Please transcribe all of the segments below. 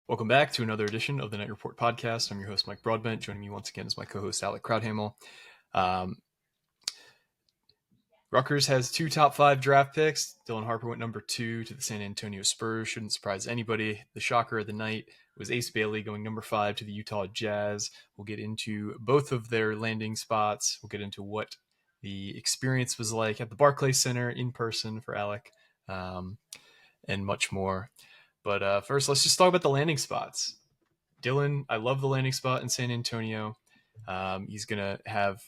Welcome back to another edition of the Night Report podcast. I'm your host, Mike Broadbent. Joining me once again is my co-host, Alec Crowdhamel. Rutgers has two top 5 draft picks. Dylan Harper went number 2 to the San Antonio Spurs. Shouldn't surprise anybody. The shocker of the night was Ace Bailey going number 5 to the Utah Jazz. We'll get into both of their landing spots. We'll get into what the experience was like at the Barclays Center in person for Alec, and much more. But first, let's just talk about the landing spots. Dylan, I love the landing spot in San Antonio. He's going to have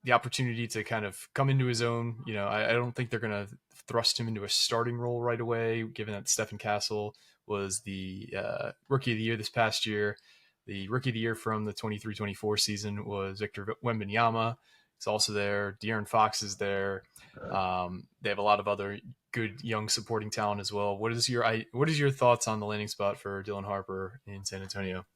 the opportunity to kind of come into his own. I don't think they're going to thrust him into a starting role right away, given that Stephen Castle was the rookie of the year this past year. The rookie of the year from the 23-24 season was Victor Wembanyama. He's also there. De'Aaron Fox is there. They have a lot of other good young supporting talent as well. What is your thoughts on the landing spot for Dylan Harper in San Antonio?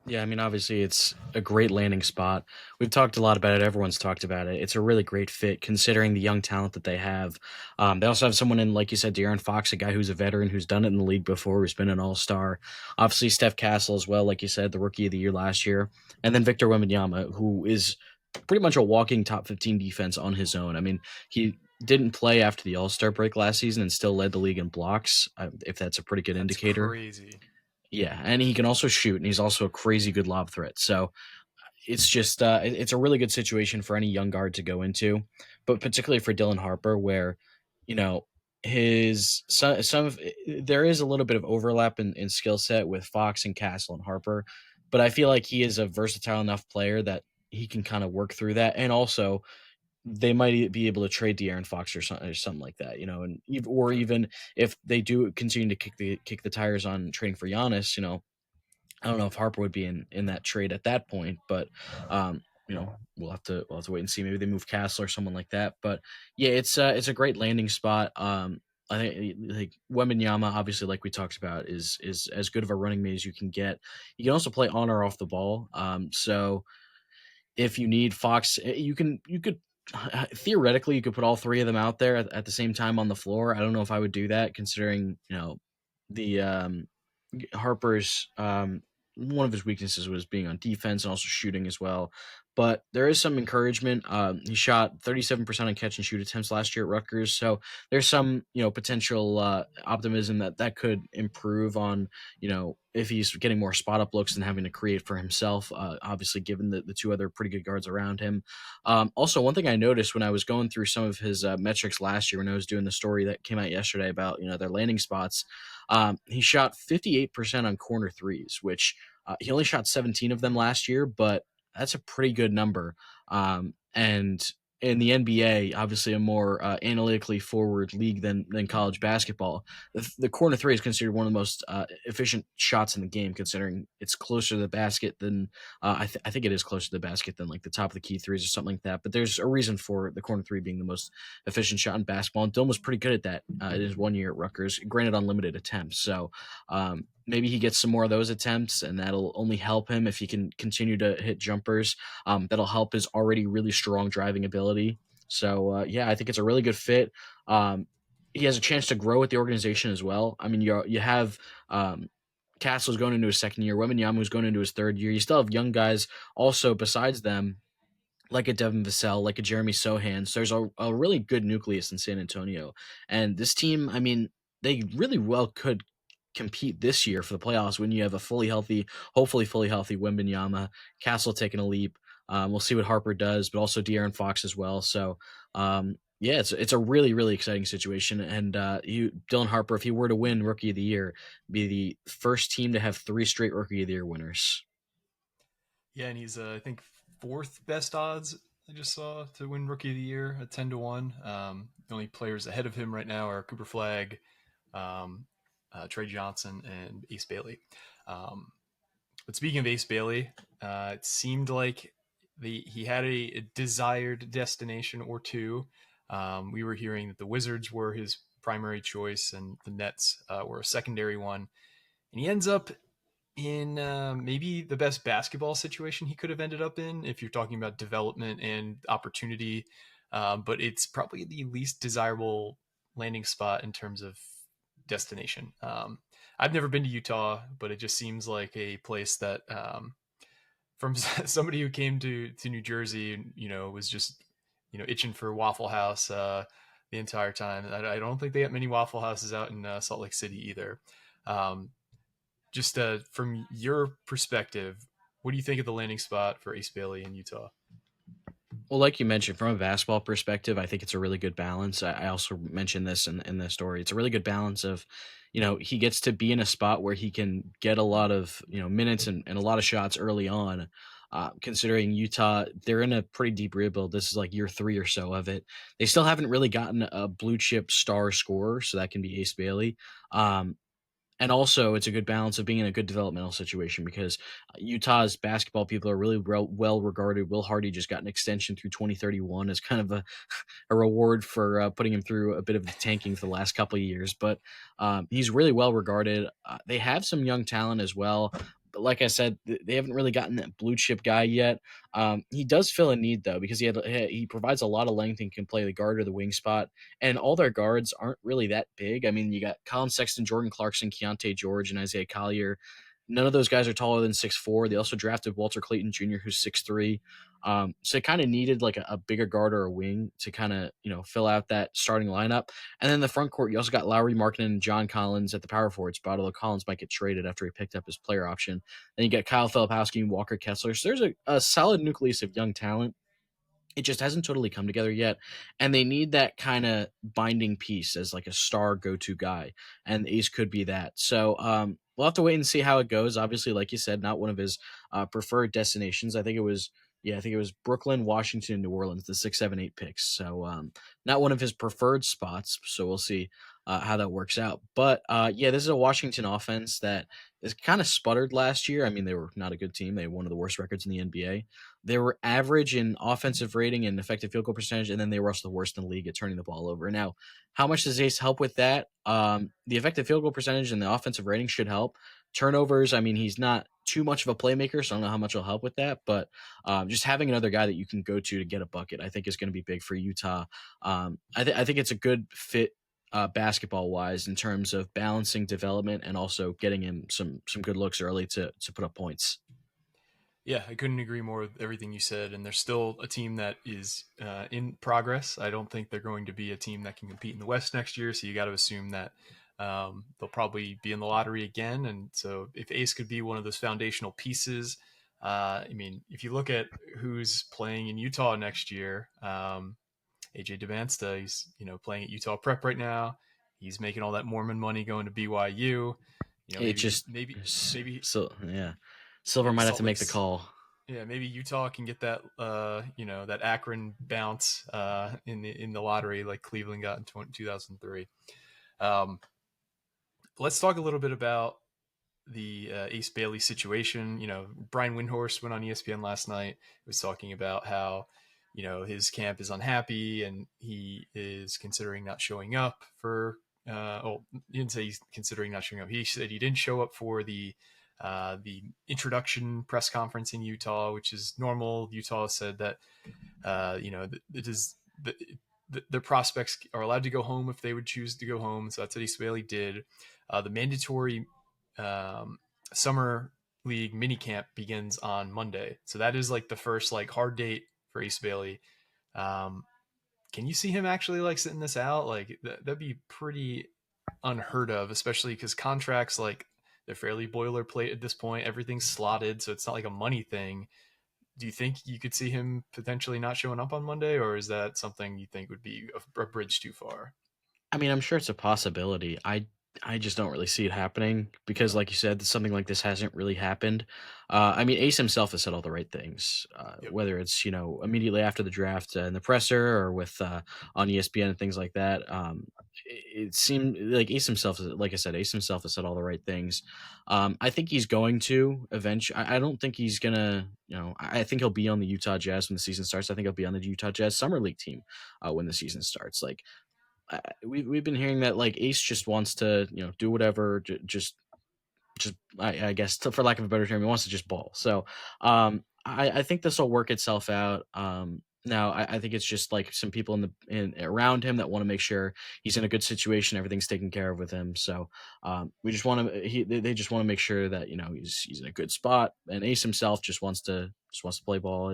Yeah, I mean, obviously, it's a great landing spot. We've talked a lot about it. Everyone's talked about it. It's a really great fit considering the young talent that they have. They also have someone in, like you said, De'Aaron Fox, a guy who's a veteran who's done it in the league before, who's been an all-star. Obviously, Steph Castle as well, like you said, the rookie of the year last year. And then Victor Wembanyama, who is pretty much a walking top 15 defense on his own. I mean, he didn't play after the All-Star break last season and still led the league in blocks, if that's a pretty good That's indicator. crazy. Yeah, and he can also shoot, and he's also a crazy good lob threat. So it's just it's a really good situation for any young guard to go into, but particularly for Dylan Harper, where you know his some of there is a little bit of overlap in skill set with Fox and Castle and Harper, but I feel like he is a versatile enough player that he can kind of work through that, and also they might be able to trade De'Aaron Fox or something like that, and or even if they do continue to kick the tires on trading for Giannis, I don't know if Harper would be in that trade at that point, but we'll have to wait and see. Maybe they move Castle or someone like that. But yeah, it's a great landing spot. I think like Wembanyama, obviously, like we talked about, is as good of a running mate as you can get. You can also play on or off the ball. So if you need Fox, you could theoretically you could put all three of them out there at the same time on the floor. I don't know if I would do that, considering the Harper's one of his weaknesses was being on defense and also shooting as well. But there is some encouragement. He shot 37% on catch and shoot attempts last year at Rutgers, so there's some potential optimism that could improve on if he's getting more spot up looks and having to create for himself. Obviously, given the two other pretty good guards around him. Also, one thing I noticed when I was going through some of his metrics last year, when I was doing the story that came out yesterday about their landing spots. He shot 58% on corner threes, which he only shot 17 of them last year, but that's a pretty good number. And in the NBA, obviously a more analytically forward league than college basketball, the corner three is considered one of the most efficient shots in the game, considering it's closer to the basket than I think it is closer to the basket than like the top of the key threes or something like that. But there's a reason for the corner three being the most efficient shot in basketball, and Dylan was pretty good at that in his 1 year at Rutgers, granted unlimited attempts. So maybe he gets some more of those attempts, and that'll only help him if he can continue to hit jumpers. That'll help his already really strong driving ability. So yeah, I think it's a really good fit. He has a chance to grow with the organization as well. I mean, you have Castle's going into his second year, Wembanyama's going into his third year. You still have young guys also besides them, like a Devin Vassell, like a Jeremy Sohan. So there's a really good nucleus in San Antonio. And this team, I mean, they really well could compete this year for the playoffs when you have a hopefully fully healthy Wembanyama, Castle taking a leap. We'll see what Harper does, but also De'Aaron Fox as well. So yeah, it's a really really exciting situation. And Dylan Harper, if he were to win Rookie of the Year, be the first team to have 3 straight Rookie of the Year winners. Yeah, and he's I think 4th best odds I just saw to win Rookie of the Year at 10-1. The only players ahead of him right now are Cooper Flag, Trey Johnson, and Ace Bailey. But speaking of Ace Bailey, it seemed like he had a desired destination or two. We were hearing that the Wizards were his primary choice and the Nets were a secondary one. And he ends up in maybe the best basketball situation he could have ended up in if you're talking about development and opportunity. But it's probably the least desirable landing spot in terms of destination. I've never been to Utah, but it just seems like a place that, from somebody who came to New Jersey, and was just itching for Waffle House the entire time. I don't think they have many Waffle Houses out in Salt Lake City either. Um, just from your perspective, what do you think of the landing spot for Ace Bailey in Utah? Well, like you mentioned, from a basketball perspective, I think it's a really good balance. I also mentioned this in the story. It's a really good balance of, he gets to be in a spot where he can get a lot of, minutes and a lot of shots early on. Considering Utah, they're in a pretty deep rebuild. This is like year three or so of it. They still haven't really gotten a blue chip star scorer, so that can be Ace Bailey. Um, and also, it's a good balance of being in a good developmental situation because Utah's basketball people are really well regarded. Will Hardy just got an extension through 2031 as kind of a reward for putting him through a bit of the tanking for the last couple of years. But he's really well regarded. They have some young talent as well. But like I said, they haven't really gotten that blue chip guy yet. He does fill a need though because he provides a lot of length and can play the guard or the wing spot. And all their guards aren't really that big. I mean, you got Colin Sexton, Jordan Clarkson, Keontae George, and Isaiah Collier. None of those guys are taller than 6'4". They also drafted Walter Clayton Jr., who's 6'3". So it kind of needed like a bigger guard or a wing to kind of fill out that starting lineup. And then the front court, you also got Lowry Markkinen and John Collins at the power forward spot. Although Collins might get traded after he picked up his player option. Then you got Kyle Filipowski and Walker Kessler. So there's a solid nucleus of young talent. It just hasn't totally come together yet, and they need that kind of binding piece as like a star go-to guy, and Ace could be that. So we'll have to wait and see how it goes. Obviously, like you said, not one of his preferred destinations. I think it was Brooklyn, Washington, New Orleans, the 6, 7, 8 picks. So not one of his preferred spots. So we'll see how that works out. But yeah, this is a Washington offense that is kind of sputtered last year. I mean, they were not a good team. They had one of the worst records in the NBA. They were average in offensive rating and effective field goal percentage, and then they were also the worst in the league at turning the ball over. Now, how much does Ace help with that? The effective field goal percentage and the offensive rating should help. Turnovers, I mean, he's not too much of a playmaker, so I don't know how much will help with that. But just having another guy that you can go to get a bucket, I think is going to be big for Utah. I think it's a good fit basketball wise in terms of balancing development and also getting him some good looks early to put up points. Yeah, I couldn't agree more with everything you said. And they're still a team that is in progress. I don't think they're going to be a team that can compete in the West next year. So you got to assume that they'll probably be in the lottery again. And so if Ace could be one of those foundational pieces, I mean, if you look at who's playing in Utah next year, AJ Devansta, he's playing at Utah Prep right now. He's making all that Mormon money going to BYU. It just Maybe so yeah, Silver maybe might have Salt to make the Lake's call. yeah, maybe Utah can get that that Akron bounce in the lottery like Cleveland got in 2003. Um, let's talk a little bit about the Ace Bailey situation. Brian Windhorst went on ESPN last night. Was talking about how his camp is unhappy and he is considering not showing up for. He didn't say he's considering not showing up. He said he didn't show up for the introduction press conference in Utah, which is normal. Utah said that it is the prospects are allowed to go home if they would choose to go home. So that's what East Bailey did. The mandatory um, summer league mini camp begins on Monday, so that is like the first like hard date for East Bailey. Um, can you see him actually like sitting this out? Like that'd be pretty unheard of, especially because contracts like they're fairly boilerplate at this point. Everything's slotted, so it's not like a money thing. Do you think you could see him potentially not showing up on Monday, or is that something you think would be a bridge too far? I mean, I'm sure it's a possibility. I just don't really see it happening because, No. like you said, something like this hasn't really happened. I mean, Ace himself has said all the right things, Yep. whether it's immediately after the draft in the presser or with on ESPN and things like that. It seemed like Ace himself, like I said, Ace himself has said all the right things. I think he's going to eventually. I don't think he's gonna. I think he'll be on the Utah Jazz when the season starts. I think he'll be on the Utah Jazz summer league team when the season starts. Like we've been hearing that like Ace just wants to do whatever, just I guess for lack of a better term, he wants to just ball. So I think this will work itself out. Now, I think it's just like some people in around him that want to make sure he's in a good situation, everything's taken care of with him. So we just want to they just want to make sure that he's in a good spot. And Ace himself just wants to play ball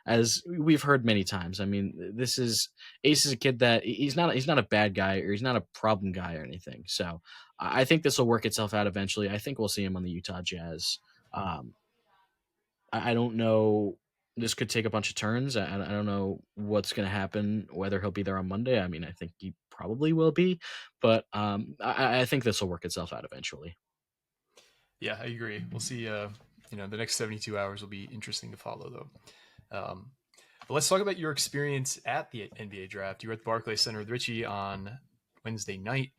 as we've heard many times. I mean, this is Ace is a kid that he's not a bad guy or he's not a problem guy or anything. So I think this will work itself out eventually. I think we'll see him on the Utah Jazz. Um, I don't know. This could take a bunch of turns. I don't know what's going to happen, whether he'll be there on Monday. I mean, I think he probably will be, but I think this will work itself out eventually. Yeah, I agree. We'll see. The next 72 hours will be interesting to follow, though. But let's talk about your experience at the NBA draft. You were at the Barclays Center with Richie on Wednesday night.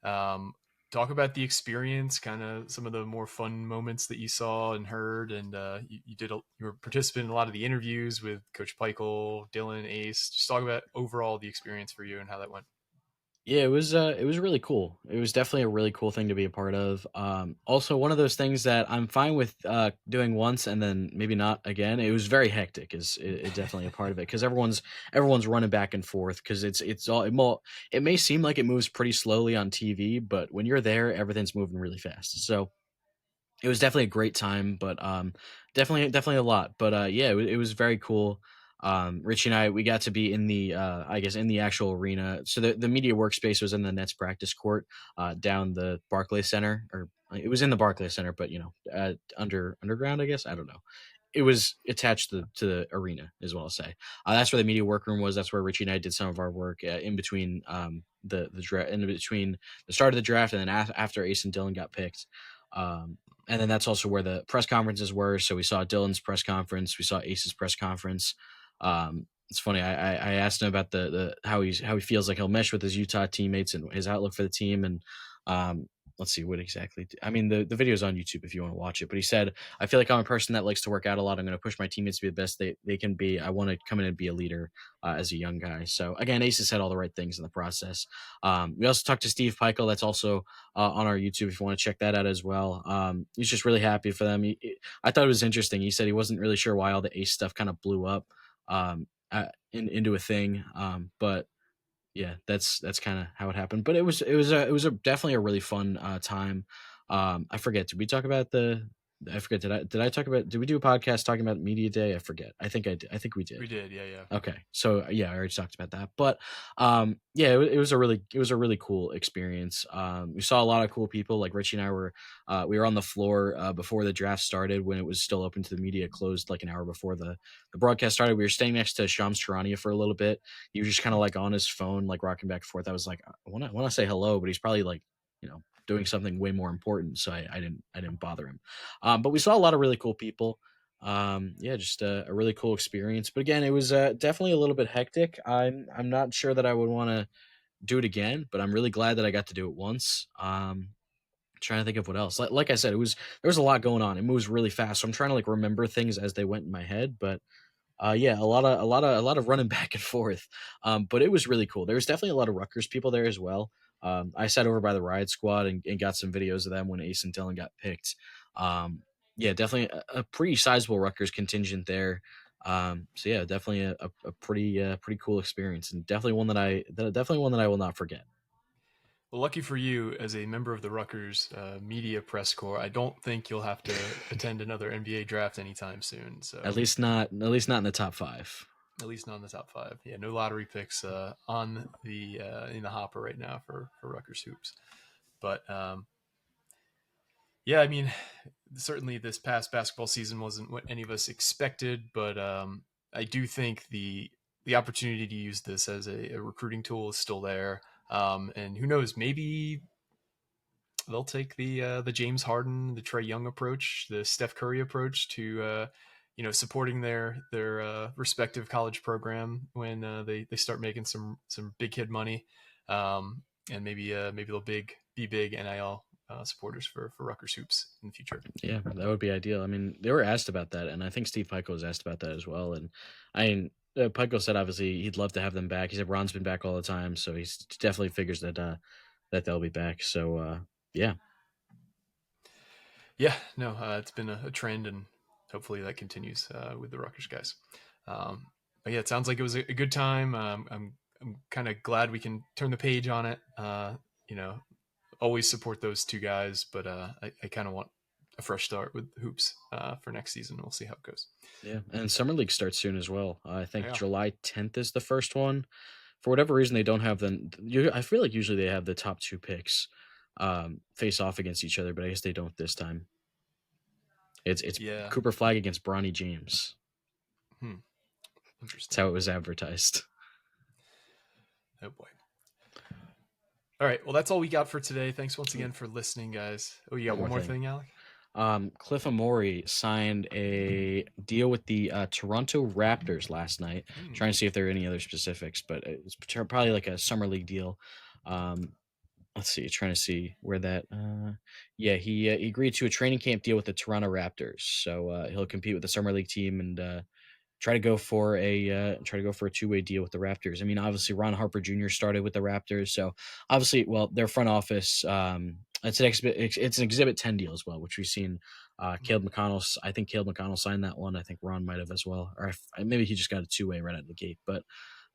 Um, Talk about the experience, kind of some of the more fun moments that you saw and heard, and you were a participant in a lot of the interviews with Coach Peichel, Dylan, Ace. Just talk about overall the experience for you and how that went. Yeah, it was really cool. It was definitely a really cool thing to be a part of. Also, one of those things that I'm fine with doing once and then maybe not again. It was very hectic, is definitely a part of it because everyone's running back and forth because it may seem like it moves pretty slowly on TV, but when you're there, everything's moving really fast. So it was definitely a great time, but definitely a lot. But yeah, it was very cool. Richie and I we got to be in the I guess in the actual arena. So the media workspace was in the Nets practice court down the Barclays Center, or it was in the Barclays Center, but underground, I guess. I don't know. It was attached to the arena, is what I'll say. That's where the media workroom was. That's where Richie and I did some of our work in between in between the start of the draft and then after Ace and Dylan got picked. And then that's also where the press conferences were. So we saw Dylan's press conference, we saw Ace's press conference. It's funny. I asked him about the how he feels like he'll mesh with his Utah teammates and his outlook for the team. And let's see what exactly. I mean, the video's on YouTube if you want to watch it. But he said, "I feel like I'm a person that likes to work out a lot. I'm going to push my teammates to be the best they can be. I want to come in and be a leader as a young guy." So again, Ace has said all the right things in the process. We also talked to Steve Peichel. That's also on our YouTube if you want to check that out as well. He's just really happy for them. I thought it was interesting. He said he wasn't really sure why all the Ace stuff kind of blew up into a thing, but yeah, that's kind of how it happened. But it was definitely a really fun time. I forget. Did we talk about the? I forget. Did I talk about? Did we do a podcast talking about media day? I forget. I think I did. I think we We did. did, yeah, yeah. Okay. So yeah, I already talked about that. But yeah, it was a really cool experience. We saw a lot of cool people. Like Richie and I we were on the floor before the draft started when it was still open to the media, closed like an hour before the broadcast started. We were staying next to Shams Charania for a little bit. He was just kind of like on his phone, like rocking back and forth. I was like, I want to say hello, but he's probably like, doing something way more important. So I didn't bother him. But we saw a lot of really cool people. Yeah, just a really cool experience. But again, it was definitely a little bit hectic. I'm not sure that I would want to do it again, but I'm really glad that I got to do it once. Trying to think of what else. Like I said, there was a lot going on. It moves really fast, so I'm trying to like remember things as they went in my head. But yeah, a lot of running back and forth. But it was really cool. There was definitely a lot of Rutgers people there as well. I sat over by the Riot Squad and got some videos of them when Ace and Dylan got picked. Um, yeah, definitely a pretty sizable Rutgers contingent there. So yeah, definitely a pretty cool experience, and definitely one that I will not forget. Well, lucky for you, as a member of the Rutgers media press corps, I don't think you'll have to attend another NBA draft anytime soon. So At least not in the top five. at least not in the top five. Yeah, no lottery picks on the in the hopper right now for Rutgers hoops. But yeah, I mean, certainly this past basketball season wasn't what any of us expected, but I do think the opportunity to use this as a recruiting tool is still there. And who knows, maybe they'll take the James Harden, the Trey Young approach, the Steph Curry approach to supporting their respective college program when they start making some big kid money, and maybe they'll be big NIL supporters for Rutgers hoops in the future. Yeah, that would be ideal. I mean, they were asked about that, and I think Steve Pico was asked about that as well. And I mean, Pico said obviously he'd love to have them back. He said Ron's been back all the time, so he definitely figures that they'll be back. So yeah, Yeah, no, it's been a trend, and hopefully that continues with the Rutgers guys. Um, But yeah, it sounds like it was a good time. I'm kind of glad we can turn the page on it. You know, always support those two guys, but I kind of want a fresh start with hoops for next season. We'll see how it goes. Yeah, and summer league starts soon as well. I think Yeah, July 10th is the first one. For whatever reason, they don't have the. I feel like usually they have the top two picks face off against each other, but I guess they don't this time. It's yeah. Cooper Flag against Bronny James. Hmm. That's Interesting. how it was advertised. Oh boy. All right. Well, that's all we got for today. Thanks once Ooh, again for listening, guys. Oh, you one got more one more thing. thing, Alec? Cliff Amorei signed a deal with the Toronto Raptors last night. Hmm. Trying to see if there are any other specifics, but it's probably like a summer league deal. Um, let's see, trying to see where that. Yeah, he agreed to a training camp deal with the Toronto Raptors, so he'll compete with the summer league team and try to go for a two-way deal with the Raptors. I mean, obviously Ron Harper Jr. started with the Raptors, so obviously, well, their front office. It's an Exhibit 10 deal as well, which we've seen. Hmm. Caleb McConnell, I think Caleb McConnell signed that one. I think Ron might have as well, or maybe he just got a two-way right out of the gate. But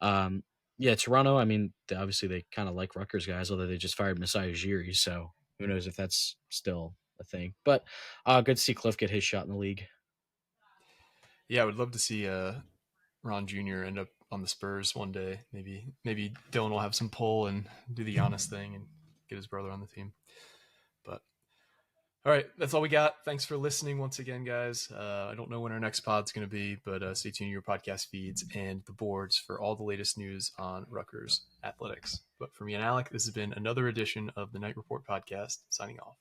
um, yeah, Toronto. I mean, obviously they kind of like Rutgers guys, although they just fired Masai Ujiri, so who knows if that's still a thing. But good to see Cliff get his shot in the league. Yeah, I would love to see Ron Jr. end up on the Spurs one day. Maybe Dylan will have some pull and do the Giannis thing and get his brother on the team. But all right, that's all we got. Thanks for listening once again, guys. I don't know when our next pod's going to be, but stay tuned to your podcast feeds and the boards for all the latest news on Rutgers athletics. But for me and Alec, this has been another edition of the Night Report podcast. Signing off.